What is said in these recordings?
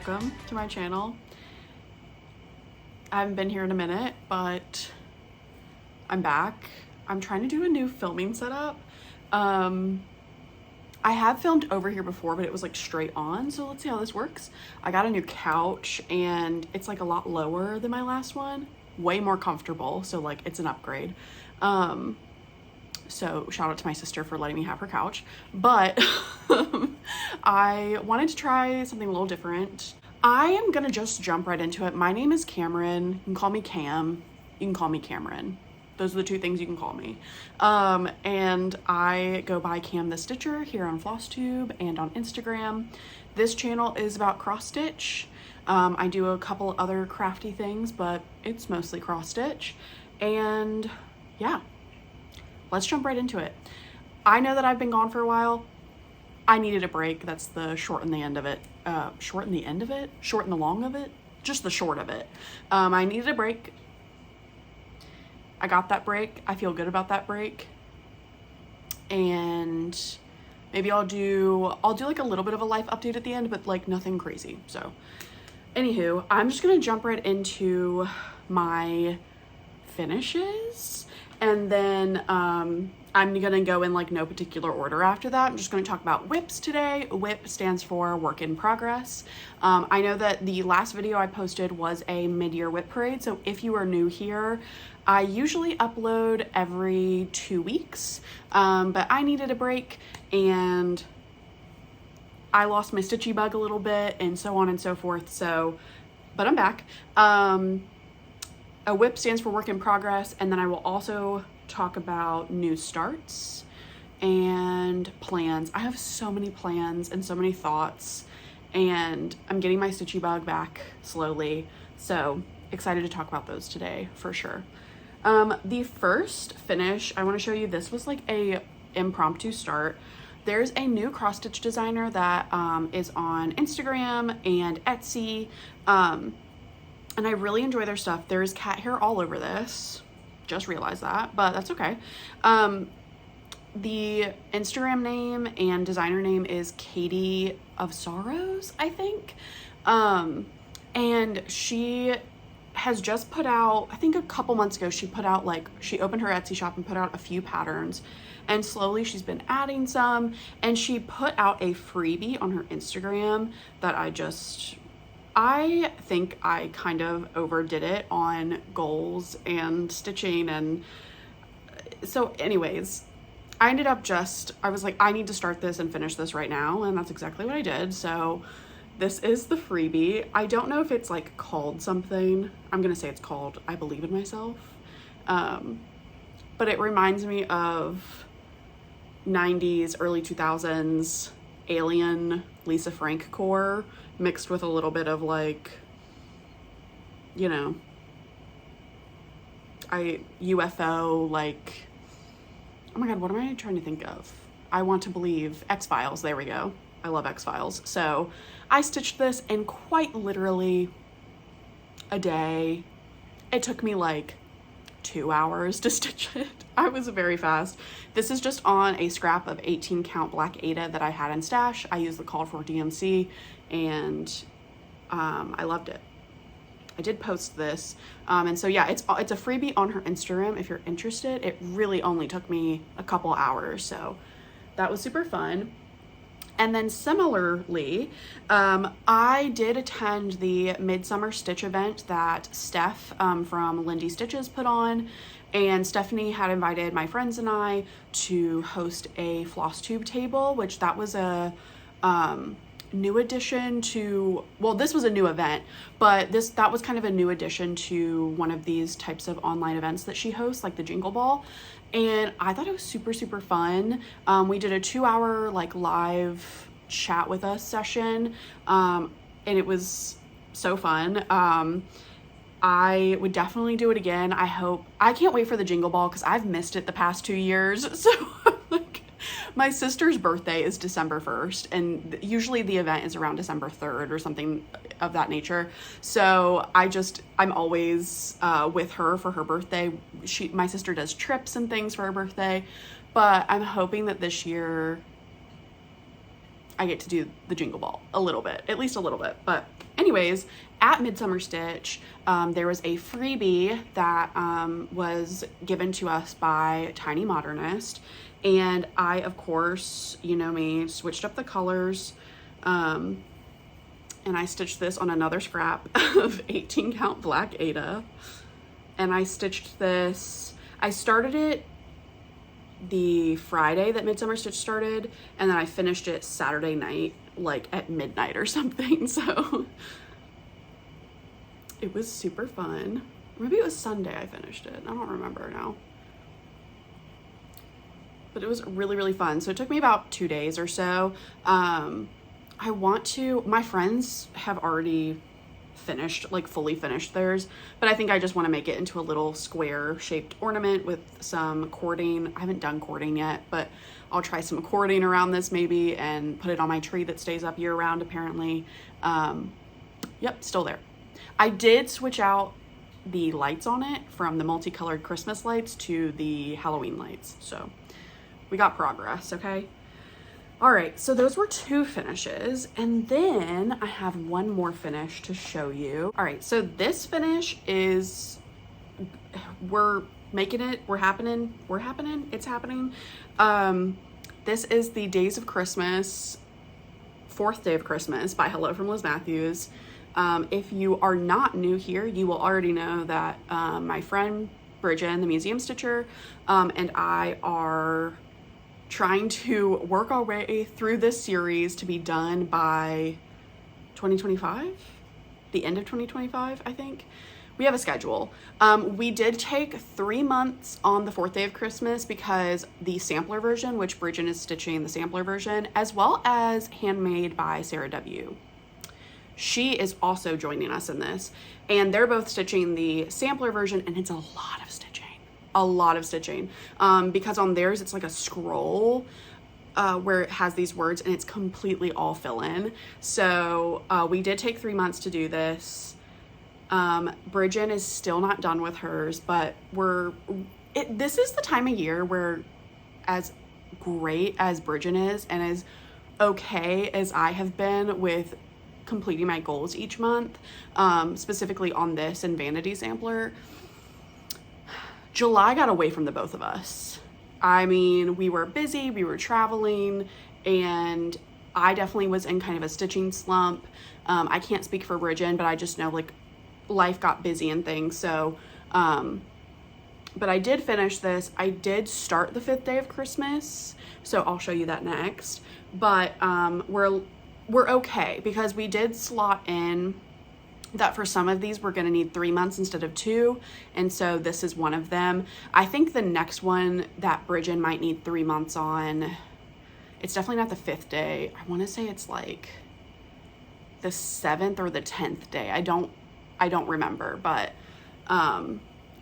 welcome to my channel. I haven't been here in a minute, but I'm back. I'm trying to do a new filming setup. I have filmed over here before, but it was like straight on, so let's see how this works. I got a new couch and it's like a lot lower than my last one, way more comfortable, so like it's an upgrade. So shout out to my sister for letting me have her couch, but I wanted to try something a little different. I am gonna just jump right into it. My name is Cameron. You can call me Cam. You can call me Cameron. Those are the two things you can call me. And I go by Cam the Stitcher here on Flosstube and on Instagram. This channel is about cross stitch. I do a couple other crafty things, but it's mostly cross stitch. And yeah, let's jump right into it. I know that I've been gone for a while. I needed a break. That's the short and the end of it. Short and the end of it? Short and the long of it? Just the short of it. I needed a break. I got that break. I feel good about that break. And maybe I'll do like a little bit of a life update at the end, but like nothing crazy. So anywho, I'm just gonna jump right into my finishes, and then I'm gonna go in like no particular order after that. I'm just gonna talk about WIPs today. WIP stands for work in progress. I know that the last video I posted was a mid-year WIP parade, so if you are new here, I usually upload every 2 weeks, but I needed a break and I lost my stitchy bug a little bit and so on and so forth, so, but I'm back. A WIP stands for work in progress, and then I will also talk about new starts and plans. I have so many plans and so many thoughts, and I'm getting my stitchy bug back slowly, so excited to talk about those today for sure. The first finish I want to show you, this was like a impromptu start. There's a new cross stitch designer that is on Instagram and Etsy, and I really enjoy their stuff. There's cat hair all over this. Just realized that, but that's okay. The Instagram name and designer name is Katie of Sorrows, I think. And she has just put out, I think a couple months ago, she put out like, she opened her Etsy shop and put out a few patterns, and slowly she's been adding some, and she put out a freebie on her Instagram that I think I kind of overdid it on goals and stitching, and so anyways, I ended up I was like, I need to start this and finish this right now, and that's exactly what I did. So this is the freebie. I don't know if it's like called something. I'm gonna say it's called I Believe in Myself, but it reminds me of 90s, early 2000s Alien Lisa Frank core mixed with a little bit of like, you know, UFO, like, oh my god, what am I trying to think of? I Want to Believe, X-Files, there we go. I love X-Files. So I stitched this in quite literally a day. It took me like 2 hours to stitch it. I was very fast. This is just on a scrap of 18 count black Ada that I had in stash. I used the called for DMC, and I loved it. I did post this, and so yeah, it's a freebie on her Instagram if you're interested. It really only took me a couple hours, so that was super fun. And then similarly, I did attend the Midsummer Stitch event that Steph from Lindy Stitches put on, and Stephanie had invited my friends and I to host a Flosstube table, which that was a new addition to, well, this was a new event, but that was kind of a new addition to one of these types of online events that she hosts, like the Jingle Ball. And I thought it was super, super fun. We did a 2-hour like live chat with us session, and it was so fun. I would definitely do it again. I can't wait for the Jingle Ball because I've missed it the past 2 years. So like, my sister's birthday is December 1st, and usually the event is around December 3rd or something of that nature. So I'm always with her for her birthday. My sister does trips and things for her birthday, but I'm hoping that this year I get to do the jingle ball a little bit, at least a little bit. But anyways, at Midsummer Stitch, there was a freebie that was given to us by Tiny Modernist, and I, of course, you know me, switched up the colors, and I stitched this on another scrap of 18 count black Aida, and I stitched this, I started it the Friday that Midsummer Stitch started, and then I finished it Saturday night, like at midnight or something. So it was super fun. Maybe it was Sunday I finished it. I don't remember now. But it was really, really fun. So it took me about 2 days or so. My friends have already finished, like fully finished theirs, but I think I just want to make it into a little square shaped ornament with some cording. I haven't done cording yet, but I'll try some cording around this maybe and put it on my tree that stays up year round apparently. Yep, still there. I did switch out the lights on it from the multicolored Christmas lights to the Halloween lights, so we got progress. Okay. All right, so those were 2 finishes, and then I have one more finish to show you. All right, so this finish is, we're making it, it's happening. This is the Days of Christmas, 4th day of Christmas by Hello from Liz Matthews. If you are not new here, you will already know that my friend Bridget, the museum stitcher, and I are trying to work our way through this series to be done by 2025, the end of 2025, I think. We have a schedule. We did take 3 months on the 4th day of Christmas because the sampler version, which Bridget is stitching the sampler version, as well as Handmade by Sarah W. She is also joining us in this, and they're both stitching the sampler version, and it's a lot of stitching. Because on theirs it's like a scroll where it has these words, and it's completely all fill in. So we did take 3 months to do this. Bridget is still not done with hers, but this is the time of year where, as great as Bridget is and as okay as I have been with completing my goals each month, specifically on this and Vanity Sampler, July got away from the both of us. I mean, we were busy, we were traveling, and I definitely was in kind of a stitching slump. I can't speak for Bridget, but I just know like life got busy and things. So, but I did finish this. I did start the 5th day of Christmas, so I'll show you that next. But we're okay because we did slot in that for some of these we're going to need 3 months instead of 2, and so this is one of them. I think the next one that Bridget might need 3 months on, it's definitely not the 5th day. I want to say it's like the 7th or the 10th day. I don't remember, but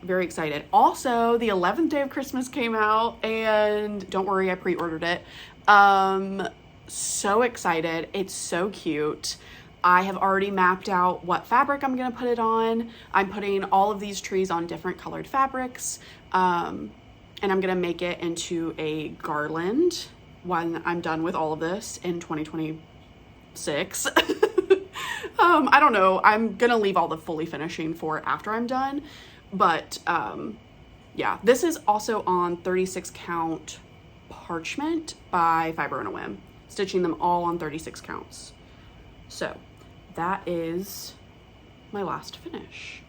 very excited. Also, the 11th day of Christmas came out, and don't worry, I pre-ordered it. So excited. It's so cute. I have already mapped out what fabric I'm going to put it on. I'm putting all of these trees on different colored fabrics, and I'm going to make it into a garland when I'm done with all of this in 2026. I don't know. I'm going to leave all the fully finishing for after I'm done, but yeah, this is also on 36 count parchment by Fiber on a Whim, stitching them all on 36 counts. So that is my last finish.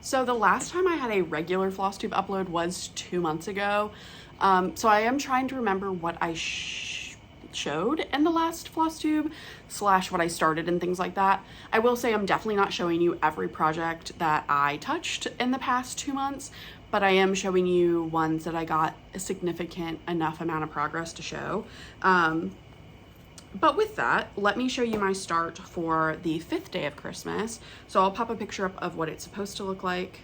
So the last time I had a regular Flosstube upload was 2 months ago. So I am trying to remember what I showed in the last Flosstube / what I started and things like that. I will say I'm definitely not showing you every project that I touched in the past 2 months, but I am showing you ones that I got a significant enough amount of progress to show. But with that, let me show you my start for the 5th day of Christmas. So I'll pop a picture up of what it's supposed to look like.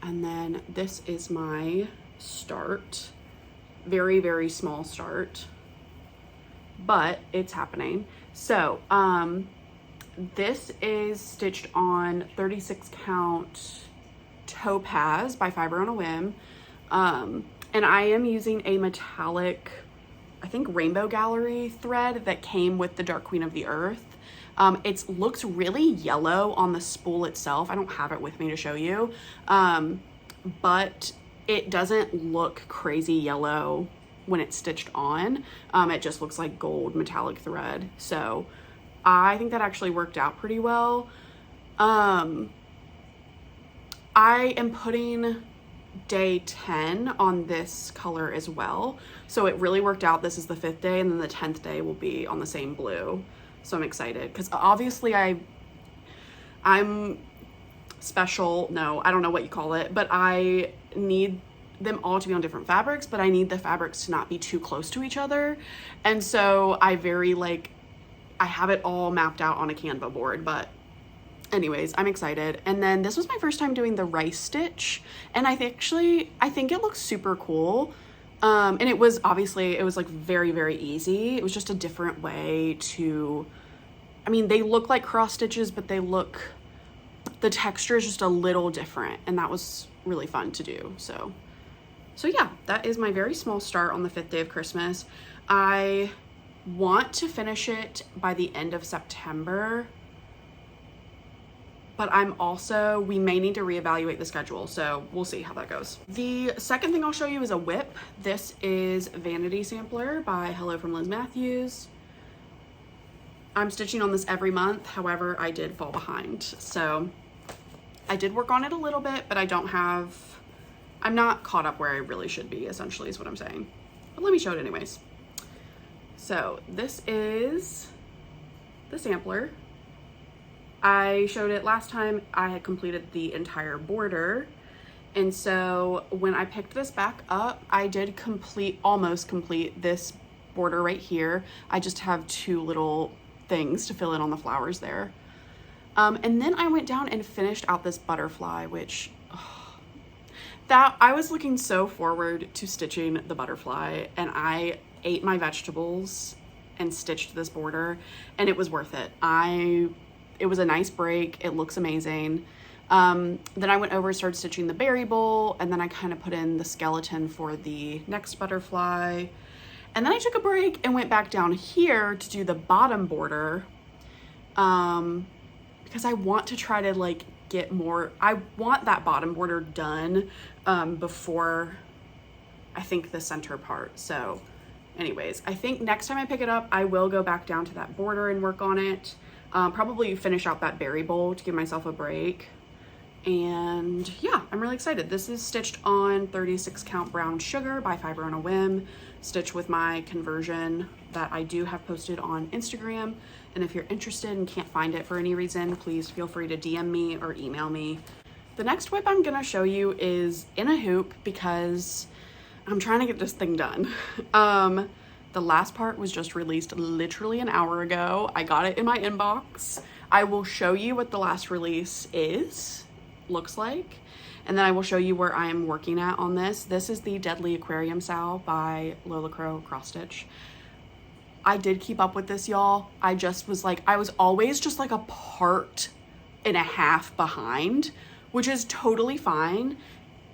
And then this is my start. Very, very small start, but it's happening. So this is stitched on 36 count Topaz by Fiber on a Whim. And I am using a metallic I think Rainbow Gallery thread that came with the Dark Queen of the Earth. It looks really yellow on the spool itself. I don't have it with me to show you, but it doesn't look crazy yellow when it's stitched on. It just looks like gold metallic thread. So I think that actually worked out pretty well. I am putting day 10 on this color as well. So it really worked out. This is the 5th day, and then the 10th day will be on the same blue. So I'm excited because obviously I'm special. No, I don't know what you call it, but I need them all to be on different fabrics, but I need the fabrics to not be too close to each other. And so I have it all mapped out on a Canva board, but anyways, I'm excited. And then this was my first time doing the rice stitch, and I think it looks super cool. And it was like very, very easy. It was just a different way to, I mean, they look like cross stitches, but the texture is just a little different, and that was really fun to do. So yeah, that is my very small start on the 5th day of Christmas. I want to finish it by the end of September, but we may need to reevaluate the schedule, so we'll see how that goes. The second thing I'll show you is a whip. This is Vanity Sampler by Hello from Liz Matthews. I'm stitching on this every month, however, I did fall behind. So I did work on it a little bit, but I'm not caught up where I really should be, essentially is what I'm saying. But let me show it anyways. So this is the sampler. I showed it last time. I had completed the entire border, and so when I picked this back up, I did almost complete this border right here. I just have 2 little things to fill in on the flowers there, and then I went down and finished out this butterfly, which that I was looking so forward to stitching the butterfly, and I ate my vegetables and stitched this border, and it was worth it. It was a nice break. It looks amazing. Then I went over and started stitching the berry bowl, and then I kind of put in the skeleton for the next butterfly. And then I took a break and went back down here to do the bottom border, because I want to try to get more. I want that bottom border done before I think the center part. So anyways, I think next time I pick it up, I will go back down to that border and work on it. Probably finish out that berry bowl to give myself a break. And yeah, I'm really excited. This is stitched on 36 count brown sugar by Fiber on a Whim, stitched with my conversion that I do have posted on Instagram. And if you're interested and can't find it for any reason, please feel free to DM me or email me. The next whip I'm gonna show you is in a hoop because I'm trying to get this thing done. The last part was just released literally an hour ago. I got it in my inbox. I will show you what the last release looks like, and then I will show you where I am working at on this. This is the Deadly Aquarium SAL by Lola Crow Cross Stitch. I did keep up with this, y'all. I was always just like a part and a half behind, which is totally fine.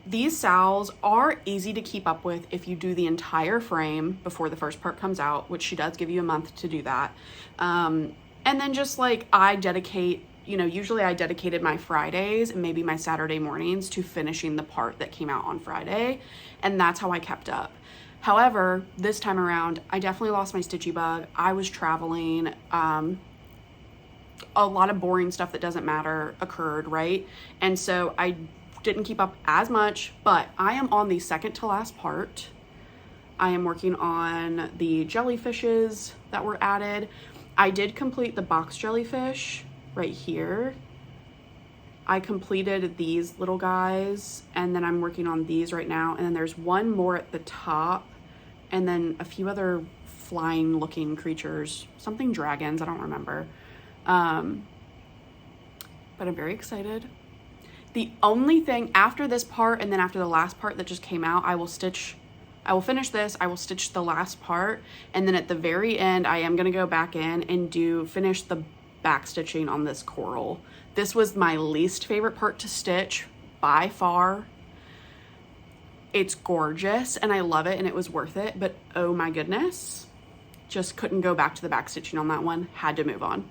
These SALs are easy to keep up with if you do the entire frame before the first part comes out, which she does give you a month to do that. And then just I dedicate, usually I dedicated my Fridays and maybe my Saturday mornings to finishing the part that came out on Friday. And that's how I kept up. However, this time around, I definitely lost my stitchy bug. I was traveling. A lot of boring stuff that doesn't matter occurred, right? And so I didn't keep up as much, but I am on the second to last part. I am working on the jellyfishes that were added. I did complete the box jellyfish right here. I completed these little guys, and then I'm working on these right now. And then there's one more at the top, and then a few other flying looking creatures, something dragons, I don't remember. But I'm very excited. The only thing after this part and then after the last part that just came out, I will finish this, I will stitch the last part, and then at the very end, I am gonna go back in and finish the back stitching on this coral. This was my least favorite part to stitch by far. It's gorgeous and I love it and it was worth it, but oh my goodness, just couldn't go back to the back stitching on that one. Had to move on.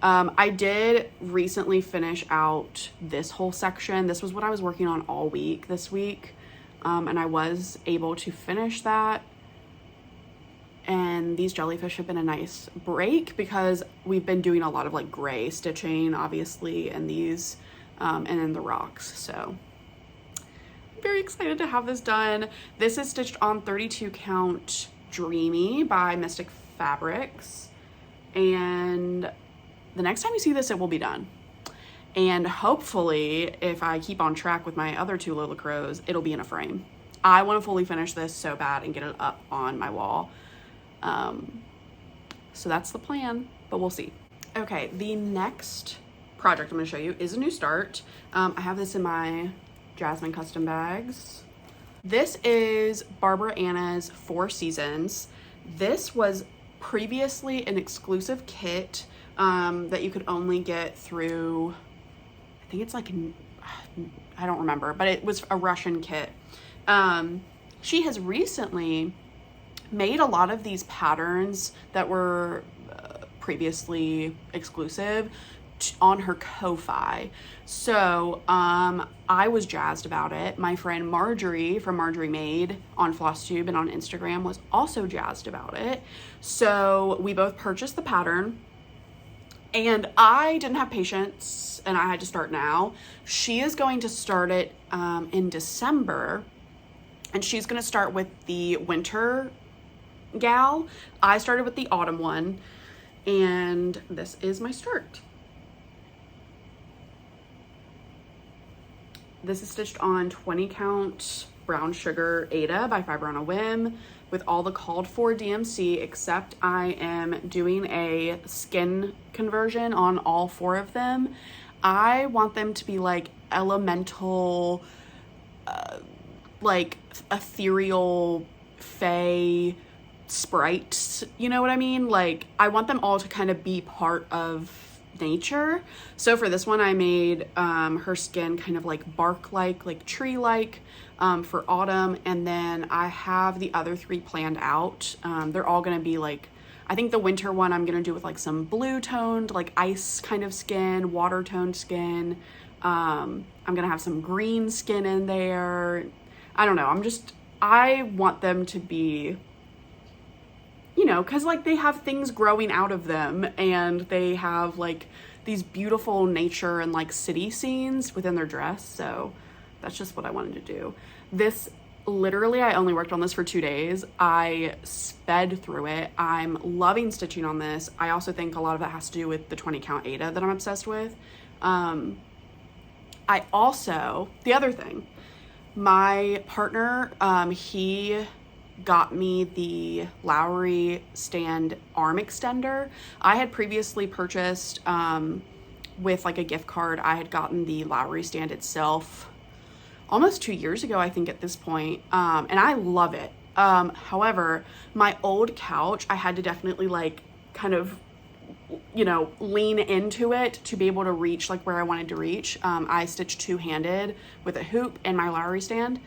I did recently finish out this whole section. This was what I was working on all week this week. And I was able to finish that. And these jellyfish have been a nice break because we've been doing a lot of like gray stitching, obviously, and these, and then the rocks. So I'm very excited to have this done. This is stitched on 32 count Dreamy by Mystic Fabrics. And the next time you see this, it will be done. And hopefully, if I keep on track with my other two Lola Crows, it'll be in a frame. I want to fully finish this so bad and get it up on my wall. So that's the plan, but we'll see. Okay, the next project I'm going to show you is a new start. I have this in my Jasmine custom bags. This is Barbara Anna's 4 Seasons. This was previously an exclusive kit that you could only get through, I think it's like, I don't remember, but it was a Russian kit. She has recently made a lot of these patterns that were previously exclusive on her Ko-Fi. So I was jazzed about it. My friend Marjorie from Marjorie Made on Flosstube and on Instagram was also jazzed about it. So we both purchased the pattern. And I didn't have patience and I had to start now. She is going to start it in December, and she's going to start with the winter gal. I started with the autumn one, and this is my start. This is stitched on 20 count Brown Sugar Ada by Fiber on a Whim with all the called for DMC, except I am doing a skin conversion on all 4 of them. I want them to be like elemental, like ethereal fae sprites, you know what I mean? Like I want them all to kind of be part of nature. So for this one I made her skin kind of like bark-like, like tree-like for autumn, and then I have the other 3 planned out. They're all gonna be like, I think the winter one I'm gonna do with like some blue toned, like ice kind of skin, water toned skin. I'm gonna have some green skin in there. I don't know, I want them to be, you know, because like they have things growing out of them and they have like these beautiful nature and like city scenes within their dress. So that's just what I wanted to do. This, literally, I only worked on this for 2 days. I sped through it. I'm loving stitching on this. I also think a lot of that has to do with the 20 count Ada that I'm obsessed with. I also, the other thing, my partner, he got me the Lowry stand arm extender. I had previously purchased with like a gift card, I had gotten the Lowry stand itself almost 2 years ago, I think at this point, and I love it. However, my old couch, I had to definitely like kind of, you know, lean into it to be able to reach like where I wanted to reach. I stitched 2-handed with a hoop and my Lowry stand.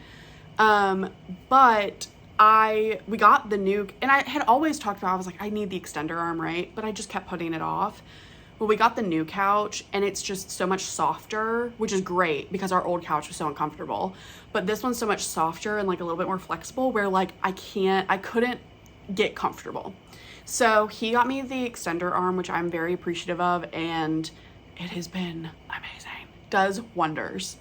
But we got the new, and I had always talked about, I was like, I need the extender arm, right? But I just kept putting it off. Well, we got the new couch and it's just so much softer, which is great because our old couch was so uncomfortable. But this one's so much softer and like a little bit more flexible where like I couldn't get comfortable. So he got me the extender arm, which I'm very appreciative of, and it has been amazing. Does wonders.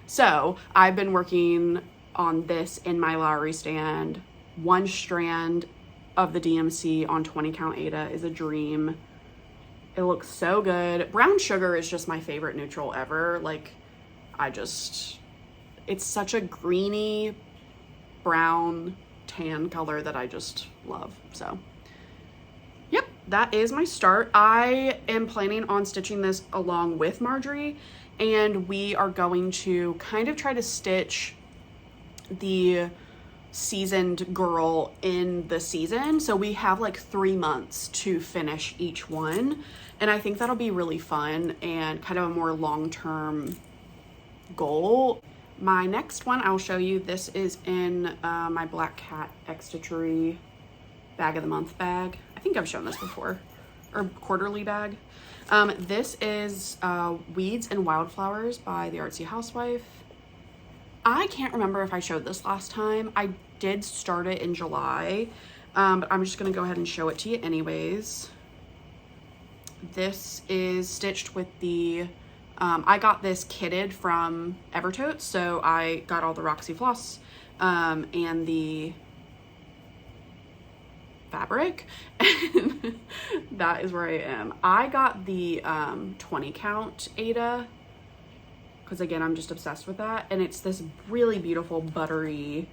So I've been working on this in my Lowry stand. 1 strand of the DMC on 20 count Ada is a dream. It looks so good. Brown Sugar is just my favorite neutral ever. Like, it's such a greeny brown tan color that I just love. So yep, that is my start. I am planning on stitching this along with Marjorie, and we are going to kind of try to stitch the seasoned girl in the season. So we have like 3 months to finish each one. And I think that'll be really fun and kind of a more long-term goal. My next one I'll show you, this is in my Black Cat X-Stitchery Bag of the Month bag. I think I've shown this before, or quarterly bag. This is Weeds and Wildflowers by the Artsy Housewife. I can't remember if I showed this last time. I did start it in July, but I'm just gonna go ahead and show it to you anyways. This is stitched with the, I got this kitted from Evertote, so I got all the Roxy Floss and the fabric, and that is where I am. I got the 20 count Ada, because again, I'm just obsessed with that, and it's this really beautiful buttery,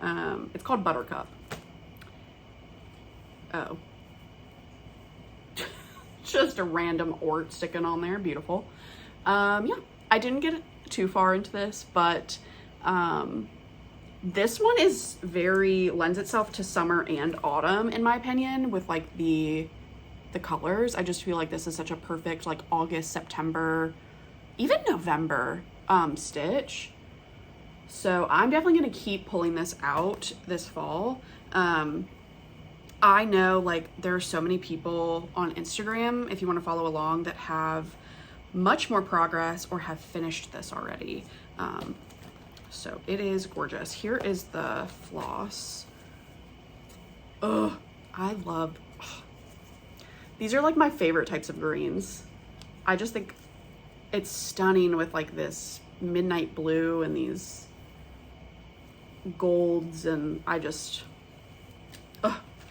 it's called Buttercup. Oh. Just a random ort sticking on there, beautiful. Yeah, I didn't get too far into this, but this one is lends itself to summer and autumn in my opinion, with like the colors. I just feel like this is such a perfect like August, September, even November stitch. So I'm definitely gonna keep pulling this out this fall. I know like there are so many people on Instagram, if you want to follow along, that have much more progress or have finished this already. So it is gorgeous. Here is the floss. Ugh, these are like my favorite types of greens. I just think it's stunning with like this midnight blue and these golds, and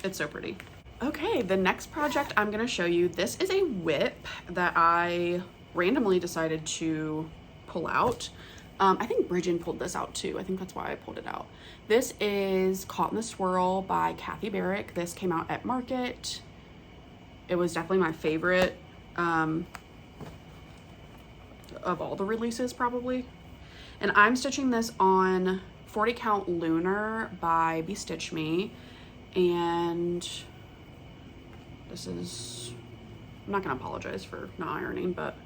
it's so pretty. Okay, the next project I'm gonna show you, this is a whip that I randomly decided to pull out. I think Bridget pulled this out too. I think that's why I pulled it out. This is Caught in the Swirl by Kathy Barrick. This came out at Market. It was definitely my favorite of all the releases probably. And I'm stitching this on 40 count Lunar by Stitch Me. And this is, I'm not gonna apologize for not ironing, but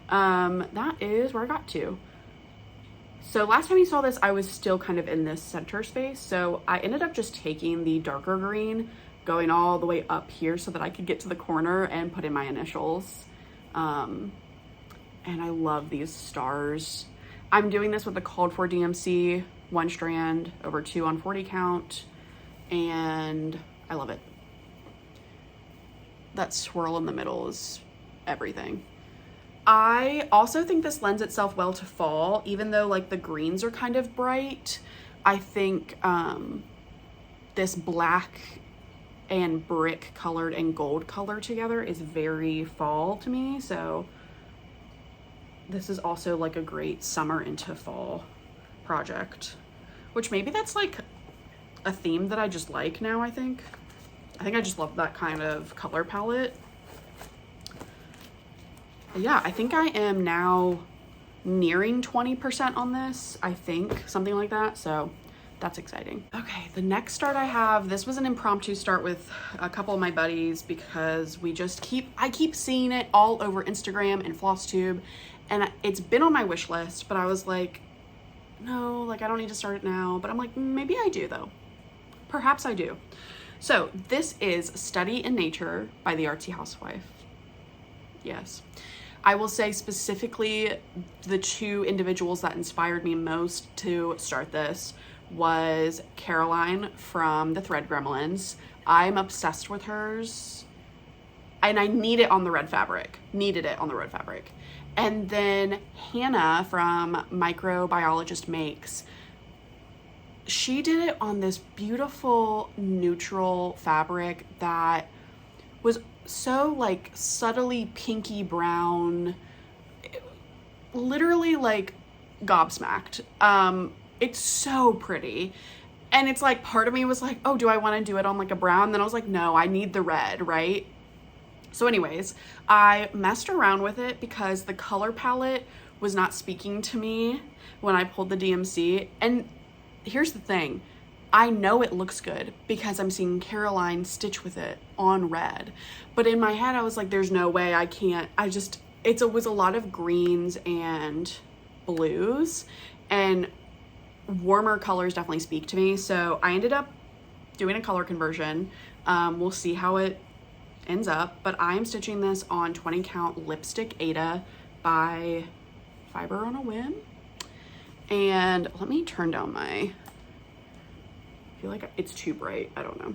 that is where I got to. So last time you saw this, I was still kind of in this center space, so I ended up just taking the darker green, going all the way up here so that I could get to the corner and put in my initials. And I love these stars. I'm doing this with the Called For DMC 1 strand over 2 on 40 count, and I love it. That swirl in the middle is everything. I also think this lends itself well to fall, even though like the greens are kind of bright. I think this black and brick colored and gold color together is very fall to me. So this is also like a great summer into fall project, which maybe that's like a theme that I just like now. I think I just love that kind of color palette. But yeah, I think I am now nearing 20% on this, I think, something like that. So that's exciting. Okay, the next start I have, this was an impromptu start with a couple of my buddies because I keep seeing it all over Instagram and Flosstube, and it's been on my wish list, but I was like, no, like I don't need to start it now. But I'm like, maybe I do though. Perhaps I do. So this is Study in Nature by the Artsy Housewife. Yes. I will say specifically the two individuals that inspired me most to start this was Caroline from the Thread Gremlins. I'm obsessed with hers, and I need it on the red fabric. Needed it on the red fabric. And then Hannah from Microbiologist Makes. She did it on this beautiful neutral fabric that was so like subtly pinky brown, literally like gobsmacked. It's so pretty. And it's like part of me was like, oh, do I want to do it on like a brown? Then I was like, no, I need the red, right? So anyways, I messed around with it because the color palette was not speaking to me when I pulled the DMC. And here's the thing, I know it looks good because I'm seeing Caroline stitch with it on red. But in my head, I was like, there's no way I can't. It was a lot of greens and blues. And warmer colors definitely speak to me. So I ended up doing a color conversion. We'll see how it ends up, but I am stitching this on 20 count lipstick Ada by Fiber on a Whim. And let me turn down my, I feel like it's too bright, I don't know.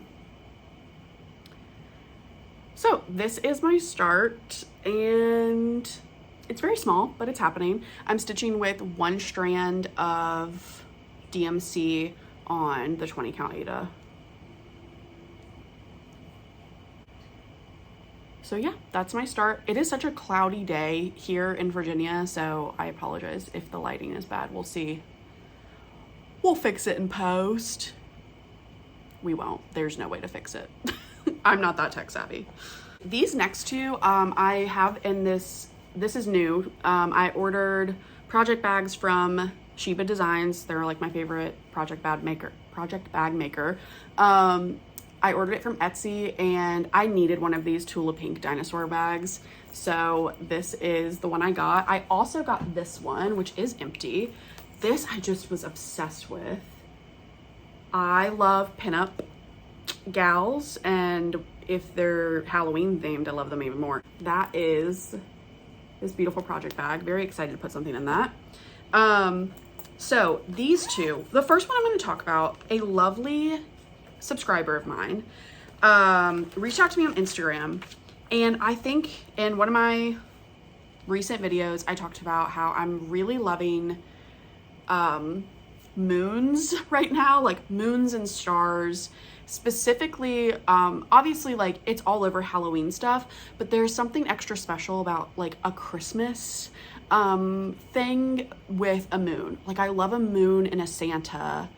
So this is my start, and it's very small, but it's happening. I'm stitching with 1 strand of DMC on the 20 count Ada. So yeah, that's my start. It is such a cloudy day here in Virginia, so I apologize if the lighting is bad. We'll see. We'll fix it in post. We won't. There's no way to fix it. I'm not that tech savvy. These next two, I have in this is new. I ordered project bags from Sheba Designs. They're like my favorite project bag maker. I ordered it from Etsy, and I needed one of these Tulip Pink dinosaur bags. So this is the one I got. I also got this one, which is empty. This I just was obsessed with. I love pinup gals, and if they're Halloween themed, I love them even more. That is this beautiful project bag. Very excited to put something in that. So these two, the first one I'm going to talk about, a lovely subscriber of mine reached out to me on Instagram, and I think in one of my recent videos I talked about how I'm really loving moons right now, like moons and stars specifically. Obviously, like, it's all over Halloween stuff, but there's something extra special about like a Christmas thing with a moon. Like, I love a moon and a Santa.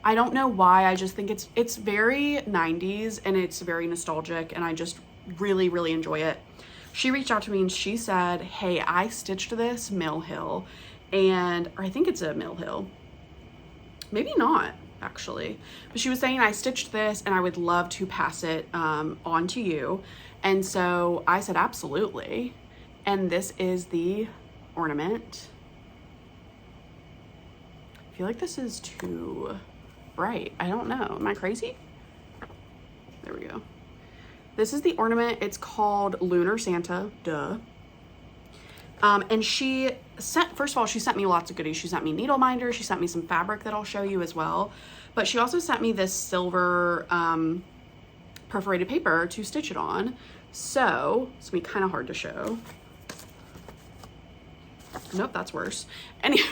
I don't know why, I just think it's very 90s and it's very nostalgic, and I just really, really enjoy it. She reached out to me and she said, hey, I stitched this Mill Hill, or I think it's a Mill Hill. Maybe not, actually. But she was saying, I stitched this and I would love to pass it on to you. And so I said, absolutely. And this is the ornament. I feel like this is too bright. I don't know. Am I crazy? There we go. This is the ornament. It's called Lunar Santa. Duh. And she sent, first of all, she sent me lots of goodies. She sent me needle minders. She sent me some fabric that I'll show you as well. But she also sent me this silver perforated paper to stitch it on. So it's gonna be kind of hard to show. Nope, that's worse. Anyway.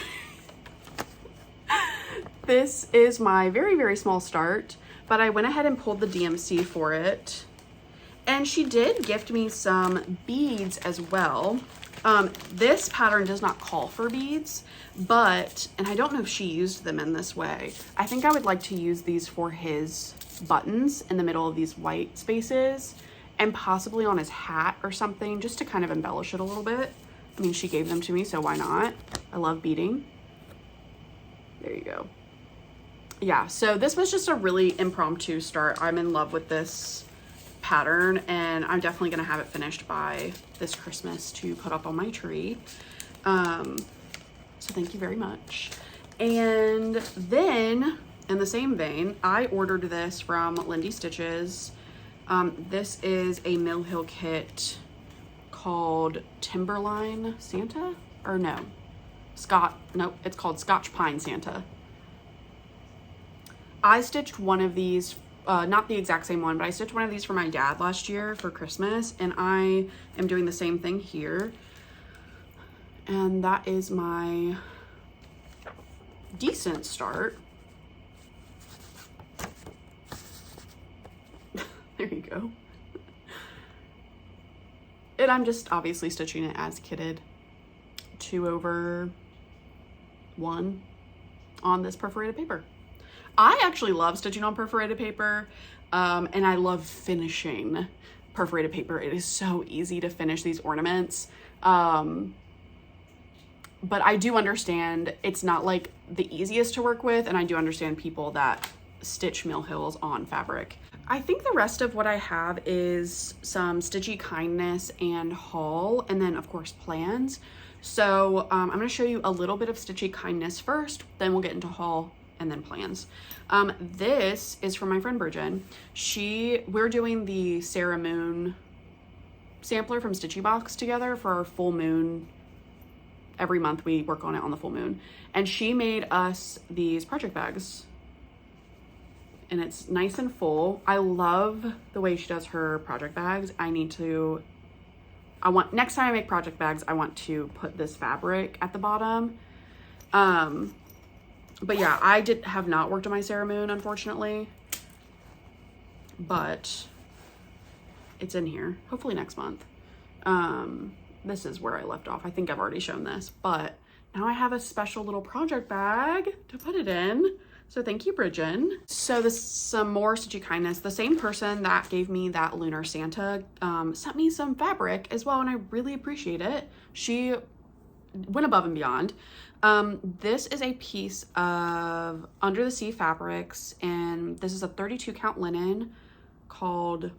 This is my very, very small start, but I went ahead and pulled the DMC for it. And she did gift me some beads as well. This pattern does not call for beads, but, and I don't know if she used them in this way. I think I would like to use these for his buttons in the middle of these white spaces, and possibly on his hat or something, just to kind of embellish it a little bit. I mean, she gave them to me, so why not? I love beading. There you go. Yeah, so this was just a really impromptu start. I'm in love with this pattern, and I'm definitely gonna have it finished by this Christmas to put up on my tree. So thank you very much. And then in the same vein, I ordered this from Lindy Stitches. This is a Mill Hill kit called Timberline Santa, or no, nope, it's called Scotch Pine Santa. I stitched one of these, not the exact same one, but I stitched one of these for my dad last year for Christmas, and I am doing the same thing here. And that is my decent start. There you go. And I'm just obviously stitching it as kitted, 2/1 on this perforated paper. I actually love stitching on perforated paper, and I love finishing perforated paper. It is so easy to finish these ornaments. But I do understand it's not like the easiest to work with, and I do understand people that stitch Mill Hills on fabric. I think the rest of what I have is some Stitchy Kindness and haul, and then of course plans. So I'm going to show you a little bit of Stitchy Kindness first, then we'll get into haul, and then plans. This is from my friend Bridget. We're doing the Sarah Moon sampler from Stitchy Box together for our full moon. Every month we work on it on the full moon. And she made us these project bags. And it's nice and full. I love the way she does her project bags. Next time I make project bags, I want to put this fabric at the bottom. But yeah, I have not worked on my Sarah Moon, unfortunately. But it's in here, hopefully next month. This is where I left off. I think I've already shown this, but now I have a special little project bag to put it in. So thank you, Bridget. So this is some more Stitchy kindness. The same person that gave me that Lunar Santa sent me some fabric as well, and I really appreciate it. She went above and beyond. This is a piece of Under the Sea fabrics, and this is a 32 count linen called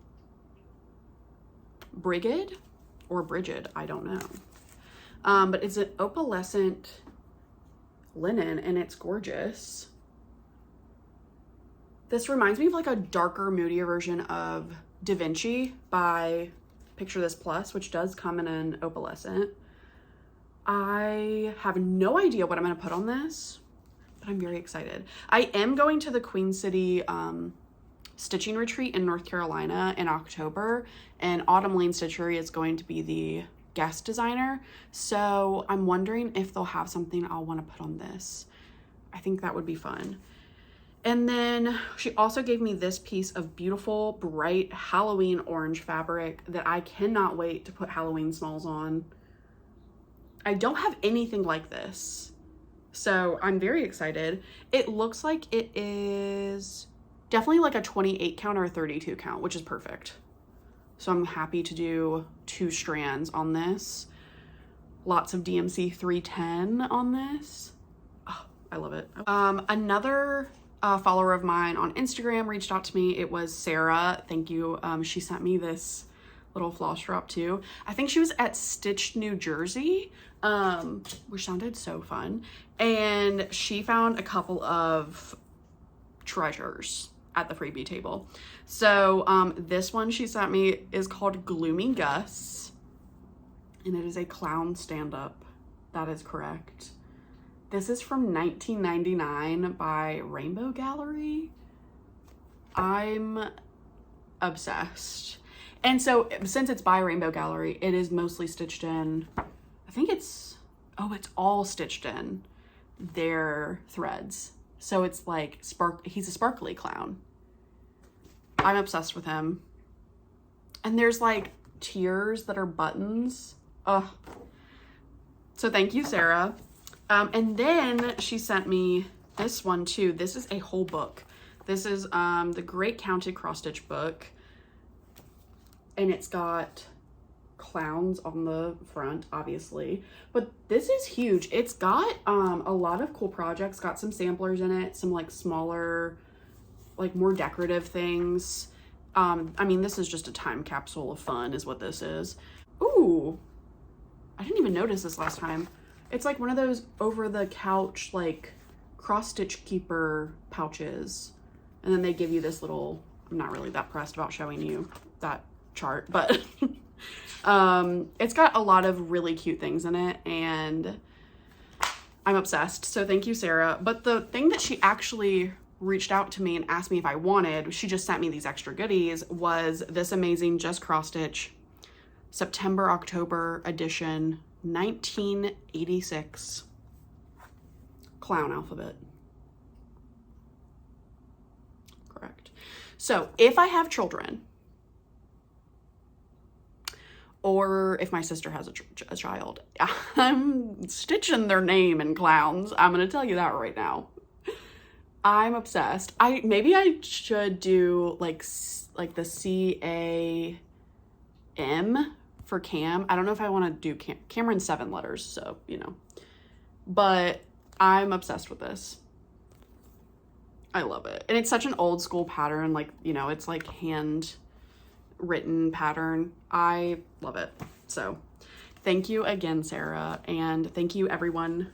Brigid or Bridget, I don't know. But it's an opalescent linen, and it's gorgeous. This reminds me of like a darker, moodier version of Da Vinci by Picture This Plus, which does come in an opalescent. I have no idea what I'm going to put on this, but I'm very excited. I am going to the Queen City stitching retreat in North Carolina in October, and Autumn Lane Stitchery is going to be the guest designer. So I'm wondering if they'll have something I'll want to put on this. I think that would be fun. And then she also gave me this piece of beautiful, bright Halloween orange fabric that I cannot wait to put Halloween smalls on. I don't have anything like this, so I'm very excited. It looks like it is definitely like a 28 count or a 32 count, which is perfect. So I'm happy to do 2 strands on this. Lots of DMC 310 on this. Oh, I love it. Another follower of mine on Instagram reached out to me. It was Sarah. Thank you. She sent me this little floss drop too. I think she was at Stitched, New Jersey, which sounded so fun. And she found a couple of treasures at the freebie table. So this one she sent me is called Gloomy Gus, and it is a clown stand-up. That is correct. This is from 1999 by Rainbow Gallery. I'm obsessed. And so since it's by Rainbow Gallery, it is mostly stitched in, I think it's all stitched in their threads. So it's like he's a sparkly clown. I'm obsessed with him. And there's like tears that are buttons. Ugh. So thank you, Sarah. And then she sent me this one too. This is a whole book. This is the Great Counted Cross Stitch book. And it's got clowns on the front, obviously. But this is huge. It's got a lot of cool projects. Got some samplers in it. Some like smaller, like more decorative things. I mean, this is just a time capsule of fun is what this is. Ooh, I didn't even notice this last time. It's like one of those over the couch, like cross stitch keeper pouches. And then they give you this little, I'm not really that pressed about showing you that chart, but it's got a lot of really cute things in it, and I'm obsessed. So thank you, Sarah. But the thing that she actually reached out to me and asked me if I wanted, she just sent me these extra goodies, was this amazing Just Cross Stitch September October edition 1986 clown alphabet. Correct. So if I have children, or if my sister has a child, I'm stitching their name in clowns. I'm going to tell you that right now. I'm obsessed. Maybe I should do like the C-A-M for Cam. I don't know if I want to do Cameron's 7 letters, so, you know. But I'm obsessed with this. I love it. And it's such an old school pattern, like, you know, it's like hand written pattern. I love it. So thank you again, Sarah, and thank you everyone.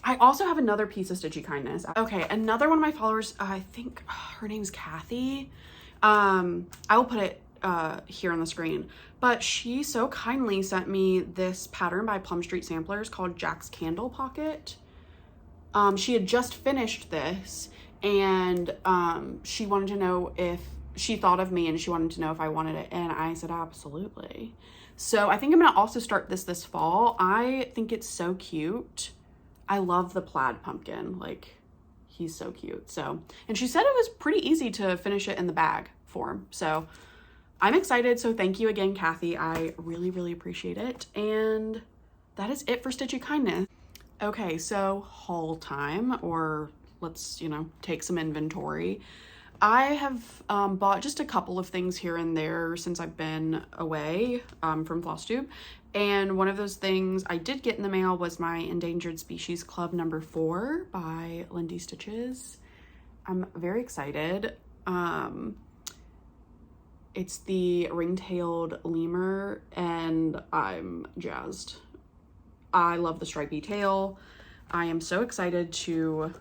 I also have another piece of Stitchy kindness. Okay, another one of my followers, I think her name's Kathy. I will put it here on the screen, but she so kindly sent me this pattern by Plum Street Samplers called Jack's Candle Pocket. She had just finished this, and she wanted to know if she thought of me, and she wanted to know if I wanted it, and I said absolutely. So I think I'm gonna also start this fall. I think it's so cute. I love the plaid pumpkin, like he's so cute. So, and she said it was pretty easy to finish it in the bag form. So I'm excited. So thank you again, Kathy. I really, really appreciate it. And that is it for Stitchy Kindness. Okay, so haul time, or let's, you know, take some inventory. I have bought just a couple of things here and there since I've been away from Flosstube. And one of those things I did get in the mail was my Endangered Species Club number 4 by Lindy Stitches. I'm very excited. It's the ring-tailed lemur, and I'm jazzed. I love the stripy tail. I am so excited to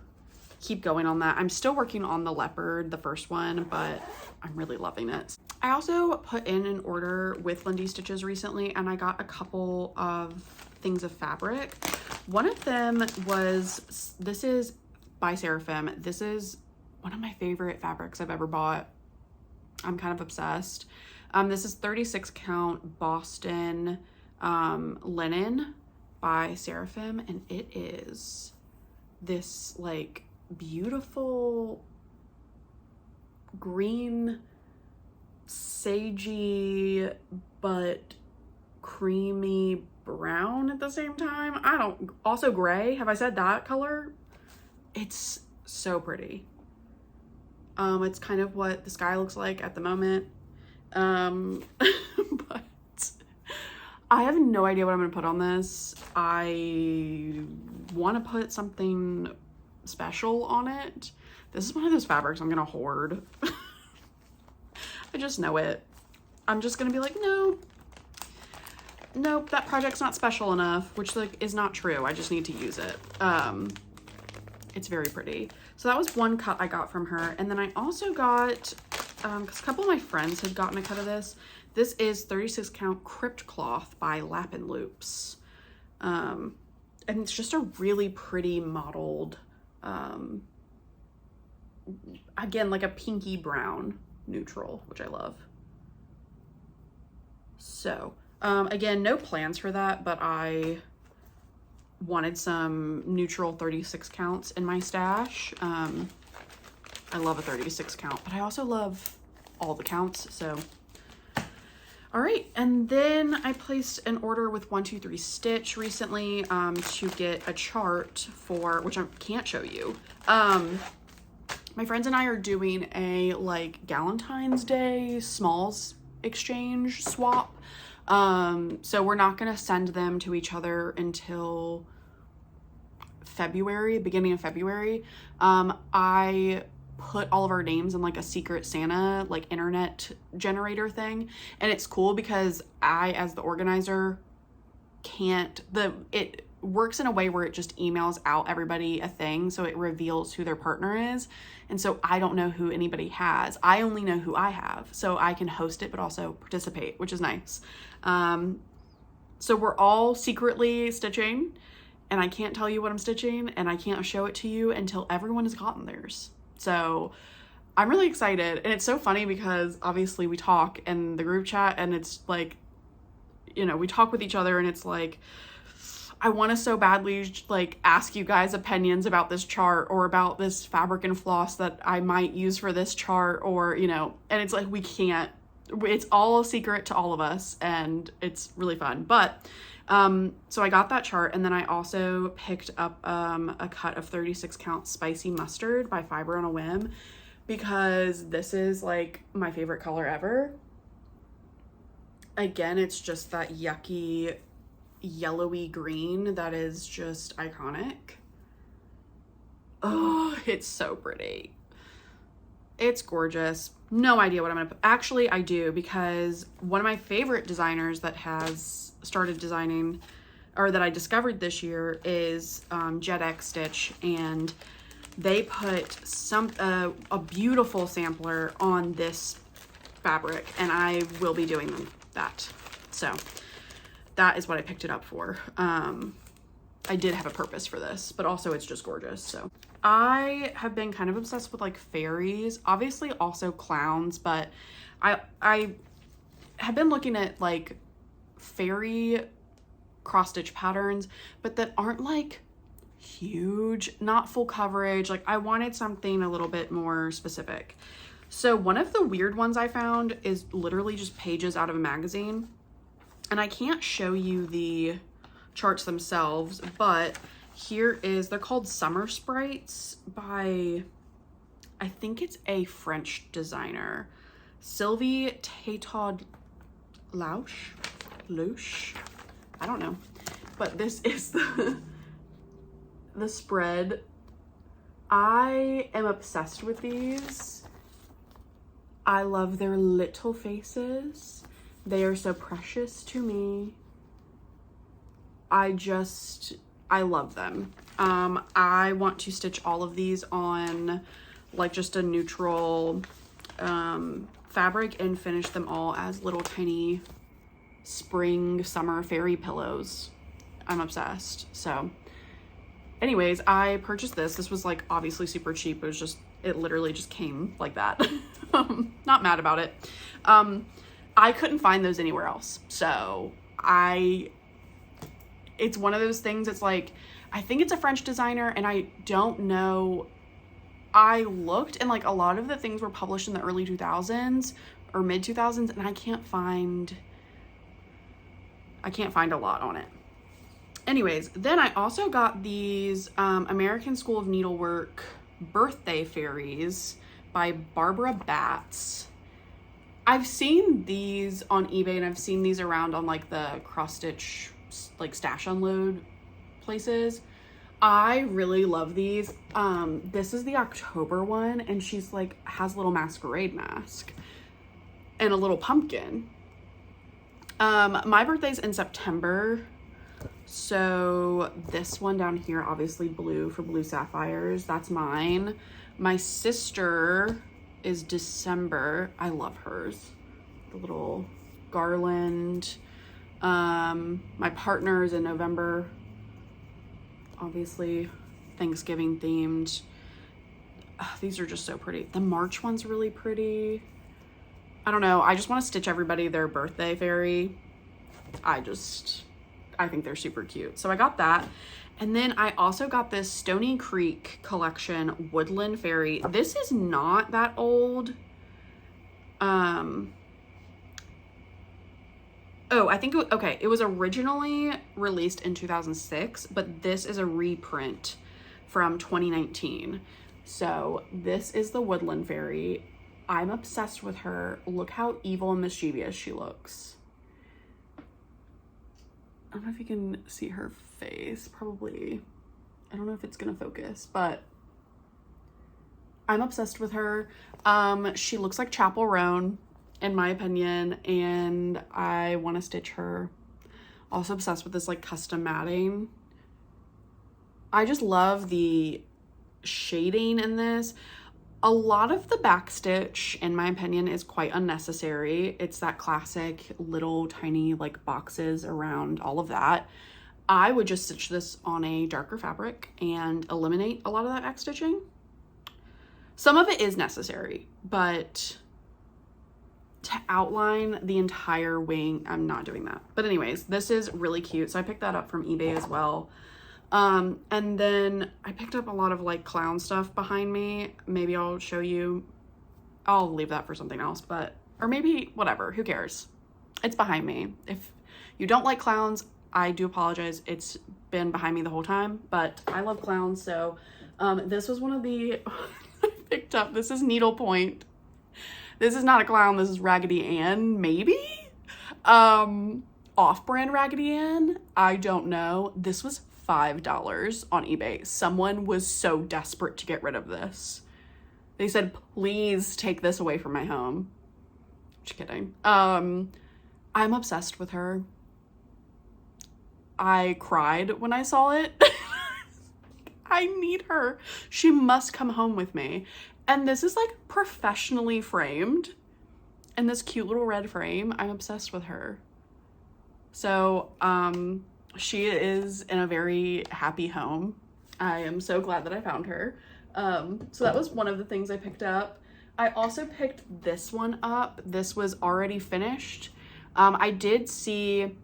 keep going on that. I'm still working on the leopard, the first one, but I'm really loving it. I also put in an order with Lindy Stitches recently, and I got a couple of things of fabric. One of them was, this is by Seraphim. This is one of my favorite fabrics I've ever bought. I'm kind of obsessed. This is 36 count Boston linen by Seraphim, and it is this like beautiful green, sagey, but creamy brown at the same time. Also gray. Have I said that color? It's so pretty. It's kind of what the sky looks like at the moment. But I have no idea what I'm gonna put on this. I want to put something special on it. This is one of those fabrics I'm gonna hoard. I just know it. I'm just gonna be like, nope, that project's not special enough, which like is not true. I just need to use it. It's very pretty. So that was one cut I got from her. And then I also got, because a couple of my friends had gotten a cut of this. This is 36 count Crypt Cloth by Lappin' Loops. And it's just a really pretty mottled, again, like a pinky brown neutral, which I love. So, again, no plans for that, but I wanted some neutral 36 counts in my stash. I love a 36 count, but I also love all the counts, so. All right, and then I placed an order with 123 Stitch recently to get a chart for, which I can't show you. My friends and I are doing a like Valentine's Day smalls exchange swap. So we're not gonna send them to each other until February, beginning of February. I put all of our names in like a secret Santa, like internet generator thing. And it's cool because I, as the organizer, it works in a way where it just emails out everybody a thing. So it reveals who their partner is. And so I don't know who anybody has. I only know who I have. So I can host it, but also participate, which is nice. So we're all secretly stitching, and I can't tell you what I'm stitching, and I can't show it to you until everyone has gotten theirs. So I'm really excited. And it's so funny because obviously we talk in the group chat, and it's like, you know, we talk with each other, and it's like, I want to so badly like ask you guys opinions about this chart or about this fabric and floss that I might use for this chart, or, you know, and it's like, we can't, it's all a secret to all of us, and it's really fun. But so I got that chart, and then I also picked up a cut of 36 count Spicy Mustard by Fiber on a Whim, because this is like my favorite color ever. Again, it's just that yucky yellowy green that is just iconic. Oh, it's so pretty. It's gorgeous. No idea what I'm gonna put. Actually, I do, because one of my favorite designers that has started designing or that I discovered this year is Jet X Stitch, and they put a beautiful sampler on this fabric, and I will be doing that. So that is what I picked it up for. I did have a purpose for this, but also it's just gorgeous. So I have been kind of obsessed with like fairies, obviously also clowns, but I have been looking at like fairy cross stitch patterns, but that aren't like huge, not full coverage. Like I wanted something a little bit more specific. So one of the weird ones I found is literally just pages out of a magazine, and I can't show you the charts themselves, but here is, they're called Summer Sprites by, I think it's a French designer, Sylvie Taitod Louche, I don't know, but this is the spread. I am obsessed with these. I love their little faces. They are so precious to me. I love them. I want to stitch all of these on like just a neutral fabric and finish them all as little tiny spring summer fairy pillows. I'm obsessed. So anyways, I purchased this. This was like obviously super cheap. It was just, it literally just came like that. Not mad about it. I couldn't find those anywhere else. So it's one of those things, it's like, I think it's a French designer and I don't know. I looked and like a lot of the things were published in the early 2000s or mid 2000s, and I can't find a lot on it. Anyways, then I also got these American School of Needlework birthday fairies by Barbara Batts. I've seen these on eBay and I've seen these around on like the cross stitch like stash unload places. I really love these. This is the October one, and she's like has a little masquerade mask and a little pumpkin. My birthday's in September, so this one down here, obviously blue for blue sapphires, that's mine. My sister is December. I love hers. The little garland. My partner is in November, obviously Thanksgiving themed. These are just so pretty. The March one's really pretty. I don't know, I just want to stitch everybody their birthday fairy. I think they're super cute. So I got that. And then I also got this Stony Creek collection Woodland Fairy. This is not that old. Oh, I think, okay, it was originally released in 2006, but this is a reprint from 2019. So this is the Woodland Fairy. I'm obsessed with her. Look how evil and mischievous she looks. I don't know if you can see her face, probably. I don't know if it's gonna focus, but I'm obsessed with her. She looks like Chapel Roan, in my opinion, and I want to stitch her. Also obsessed with this like custom matting. I just love the shading in this. A lot of the backstitch, in my opinion, is quite unnecessary. It's that classic little tiny like boxes around all of that. I would just stitch this on a darker fabric and eliminate a lot of that back stitching. Some of it is necessary, but to outline the entire wing, I'm not doing that. But anyways, this is really cute. So I picked that up from eBay as well. And then I picked up a lot of like clown stuff behind me. Maybe I'll show you. I'll leave that for something else, but, or maybe whatever, who cares? It's behind me. If you don't like clowns, I do apologize. It's been behind me the whole time, but I love clowns. So, this was one of the, I picked up, this is needlepoint. This is not a clown. This is Raggedy Ann, maybe? Off-brand Raggedy Ann. I don't know. This was $5 on eBay. Someone was so desperate to get rid of this. They said, please take this away from my home. Just kidding. I'm obsessed with her. I cried when I saw it. I need her. She must come home with me. And this is like professionally framed in this cute little red frame. I'm obsessed with her. So, she is in a very happy home. I am so glad that I found her. So that was one of the things I picked up. I also picked this one up. This was already finished. I did see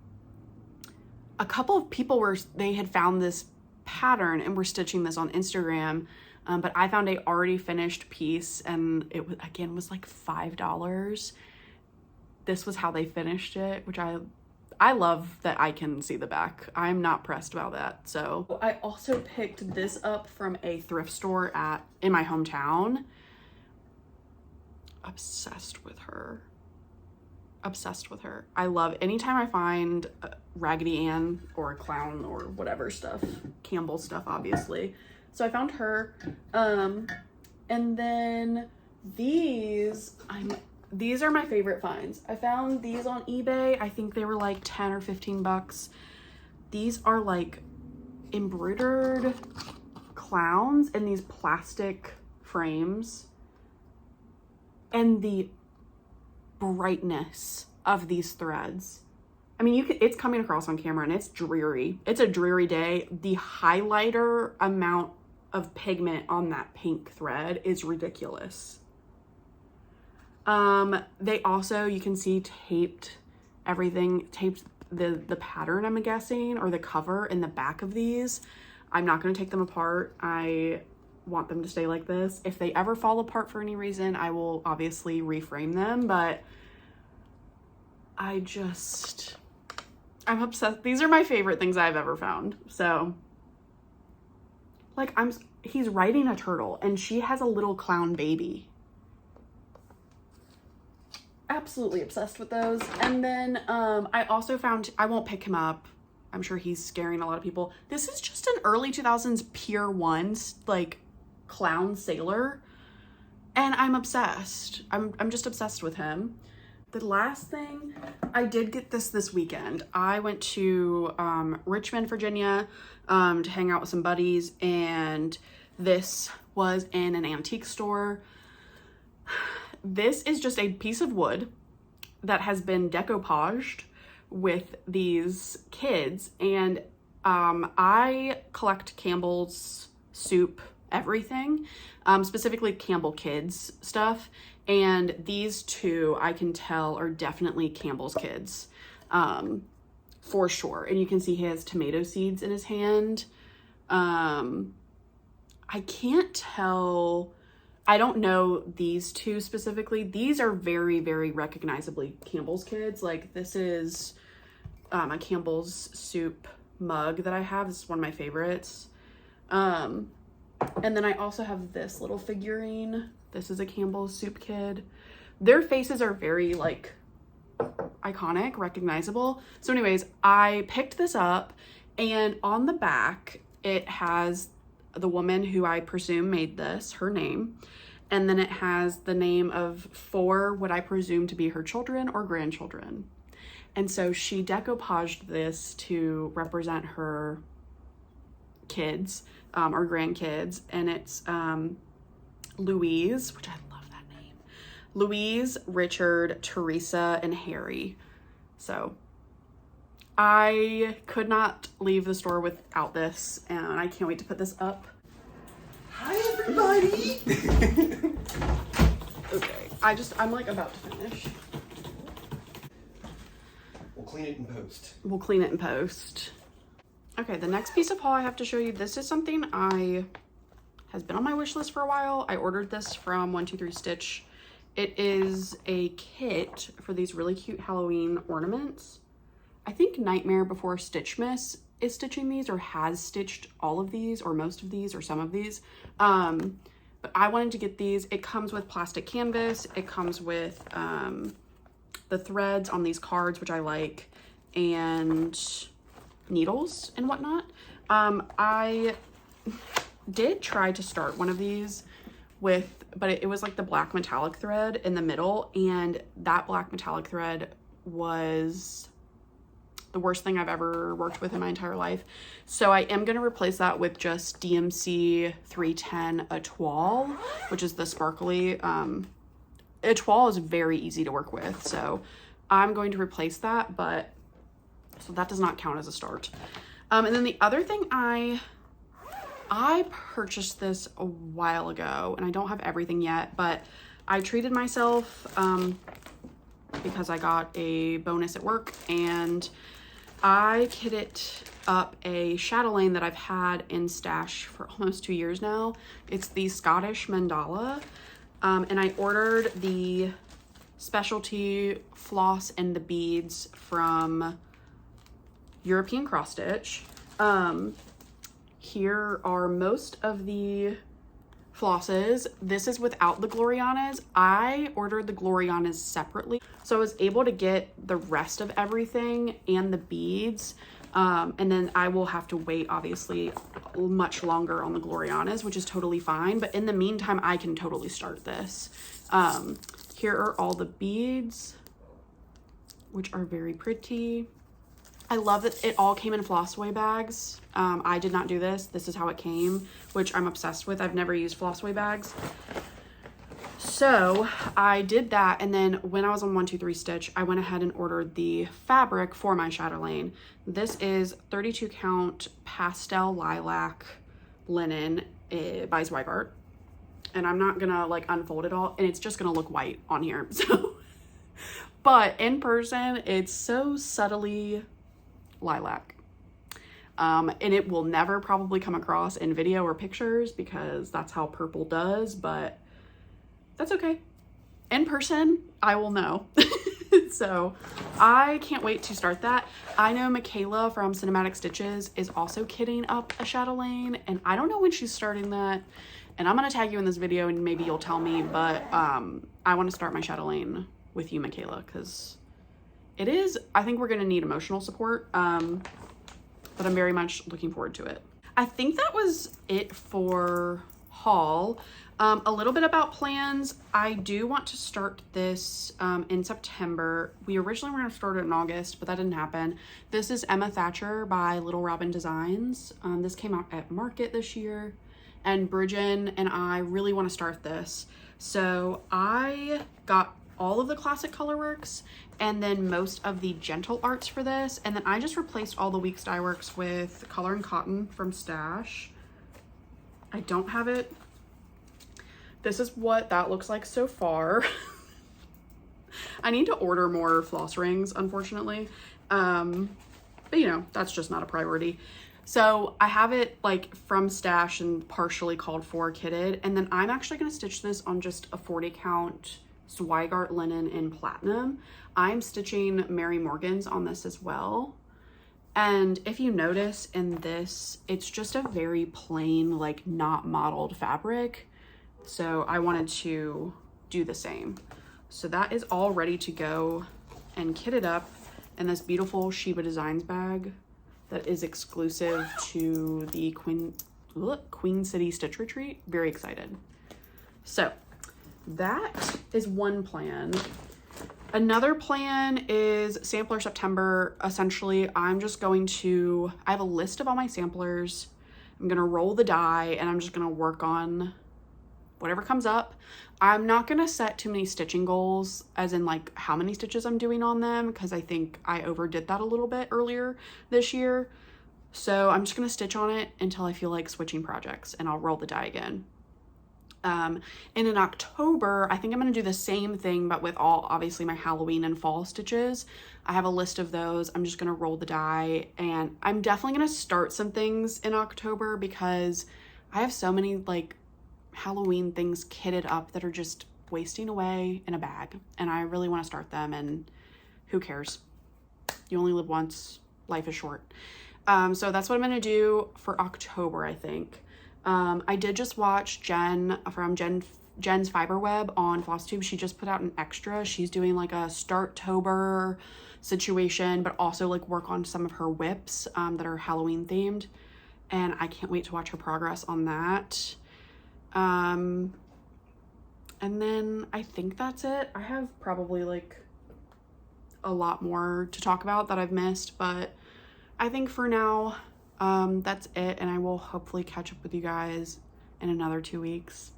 a couple of people they had found this pattern and were stitching this on Instagram. But I found a already finished piece, and it was, again, was like $5. This was how they finished it, which I love that I can see the back. I'm not pressed about that. So I also picked this up from a thrift store in my hometown. Obsessed with her. Obsessed with her. I love anytime I find Raggedy Ann or a clown or whatever stuff, Campbell stuff, obviously. So I found her. And then these are my favorite finds. I found these on eBay. I think they were like 10 or 15 bucks. These are like embroidered clowns in these plastic frames. And the brightness of these threads. I mean, it's coming across on camera and it's dreary. It's a dreary day. The highlighter amount of pigment on that pink thread is ridiculous. They also, you can see, taped everything, taped the pattern, I'm guessing, or the cover in the back of these. I'm not going to take them apart. I want them to stay like this. If they ever fall apart for any reason, I will obviously reframe them, but I'm obsessed. These are my favorite things I've ever found. So, like, he's riding a turtle and she has a little clown baby. Absolutely obsessed with those. And then I also found, I won't pick him up, I'm sure he's scaring a lot of people. This is just an early 2000s Pier 1 like clown sailor, and I'm obsessed. I'm just obsessed with him. The last thing, I did get this weekend. I went to Richmond, Virginia to hang out with some buddies, and this was in an antique store. This is just a piece of wood that has been decoupaged with these kids, and I collect Campbell's soup everything, specifically Campbell Kids stuff, and these two I can tell are definitely Campbell's Kids, for sure. And you can see he has tomato seeds in his hand. I can't tell, I don't know these two specifically. These are very, very recognizably Campbell's Kids. Like, this is a Campbell's soup mug that I have. This is one of my favorites. And then I also have this little figurine. This is a Campbell's soup kid. Their faces are very, like, iconic, recognizable. So anyways, I picked this up, and on the back, it has the woman who I presume made this, her name, and then it has the name of 4 what I presume to be her children or grandchildren. And so she decoupaged this to represent her kids, or grandkids, and it's Louise, which I love that name, Louise, Richard, Teresa, and Harry. So I could not leave the store without this, and I can't wait to put this up. Hi, everybody. Okay, I'm like about to finish. We'll clean it in post. We'll clean it in post. Okay, the next piece of haul I have to show you, this is something has been on my wish list for a while. I ordered this from 123 Stitch. It is a kit for these really cute Halloween ornaments. I think Nightmare Before Stitchmas is stitching these, or has stitched all of these, or most of these, or some of these. But I wanted to get these. It comes with plastic canvas. It comes with the threads on these cards, which I like, and needles and whatnot. I did try to start one of these but it was like the black metallic thread in the middle, and that black metallic thread was the worst thing I've ever worked with in my entire life. So I am going to replace that with just DMC 310 Etoile, which is the sparkly. Etoile is very easy to work with, so I'm going to replace that, but so that does not count as a start. And then the other thing, I purchased this a while ago, and I don't have everything yet, but I treated myself because I got a bonus at work, and I kitted up a chatelaine that I've had in stash for almost 2 years now. It's the Scottish mandala, and I ordered the specialty floss and the beads from European Cross Stitch. Here are most of the flosses. This is without the Glorianas. I ordered the Glorianas separately, so I was able to get the rest of everything and the beads, and then I will have to wait obviously much longer on the Glorianas, which is totally fine, but in the meantime I can totally start this. Here are all the beads, which are very pretty. I love that it all came in Flossway bags. I did not do this. This is how it came, which I'm obsessed with. I've never used Flossway bags. So I did that, and then when I was on 1-2-3 Stitch, I went ahead and ordered the fabric for my chatelaine. This is 32 count pastel lilac linen by Zweigart. And I'm not gonna like unfold it all, and it's just gonna look white on here. So, but in person, it's so subtly lilac. And it will never probably come across in video or pictures because that's how purple does, but that's okay. In person, I will know. So I can't wait to start that. I know Michaela from Cinematic Stitches is also kitting up a chatelaine, and I don't know when she's starting that. And I'm gonna tag you in this video and maybe you'll tell me, but I wanna start my chatelaine with you, Michaela, because it is, I think we're gonna need emotional support, but I'm very much looking forward to it. I think that was it for haul. A little bit about plans. I do want to start this in September. We originally were gonna start it in August, but that didn't happen. This is Emma Thatcher by Little Robin Designs. This came out at Market this year, and Bridgen and I really want to start this. So I got all of the classic colorworks and then most of the gentle arts for this, and then I just replaced all the Weeks dye works with Color and Cotton from Stash. I don't have it. This is what that looks like so far. I need to order more floss rings, unfortunately, but you know, that's just not a priority. So I have it like from Stash and partially called for kitted, and then I'm actually going to stitch this on just a 40 count Zweigart linen in platinum. I'm stitching Mary Morgan's on this as well. And if you notice in this, it's just a very plain, like not modeled fabric. So I wanted to do the same. So that is all ready to go and kitted up in this beautiful Sheba Designs bag that is exclusive to the Queen City Stitch Retreat. Very excited. So that is one plan. Another plan is Sampler September. Essentially, I'm just going to, I have a list of all my samplers. I'm gonna roll the die and I'm just gonna work on whatever comes up. I'm not gonna set too many stitching goals, as in like how many stitches I'm doing on them, because I think I overdid that a little bit earlier this year. So I'm just gonna stitch on it until I feel like switching projects, and I'll roll the die again. And in October, I think I'm gonna do the same thing, but with all, obviously, my Halloween and fall stitches. I have a list of those. I'm just gonna roll the die, and I'm definitely gonna start some things in October because I have so many like Halloween things kitted up that are just wasting away in a bag, and I really want to start them, and who cares? You only live once, life is short. So that's what I'm gonna do for October, I think. I did just watch Jen from Jen's Fiber Web on Flosstube. She just put out an extra. She's doing like a Starttober situation, but also like work on some of her whips that are Halloween themed, and I can't wait to watch her progress on that. And then I think that's it. I have probably like a lot more to talk about that I've missed, but I think for now, that's it, and I will hopefully catch up with you guys in another 2 weeks,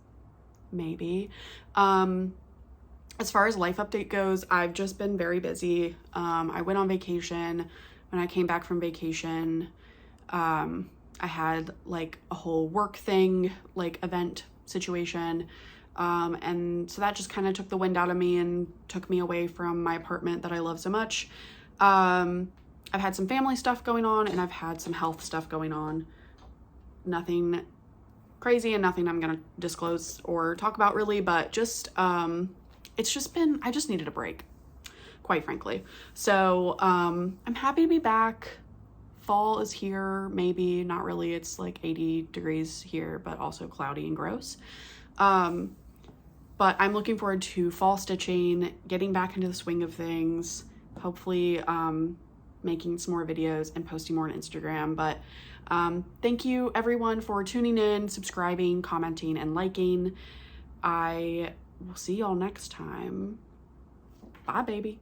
maybe. As far as life update goes, I've just been very busy. I went on vacation. When I came back from vacation, I had like a whole work thing, like event situation. And so that just kind of took the wind out of me and took me away from my apartment that I love so much. I've had some family stuff going on, and I've had some health stuff going on. Nothing crazy and nothing I'm gonna disclose or talk about really, but just, it's just been, I just needed a break, quite frankly. So, I'm happy to be back. Fall is here, maybe, not really. It's like 80 degrees here, but also cloudy and gross. But I'm looking forward to fall stitching, getting back into the swing of things, hopefully, making some more videos and posting more on Instagram. But thank you everyone for tuning in, subscribing, commenting, and liking. I will see y'all next time. Bye, baby.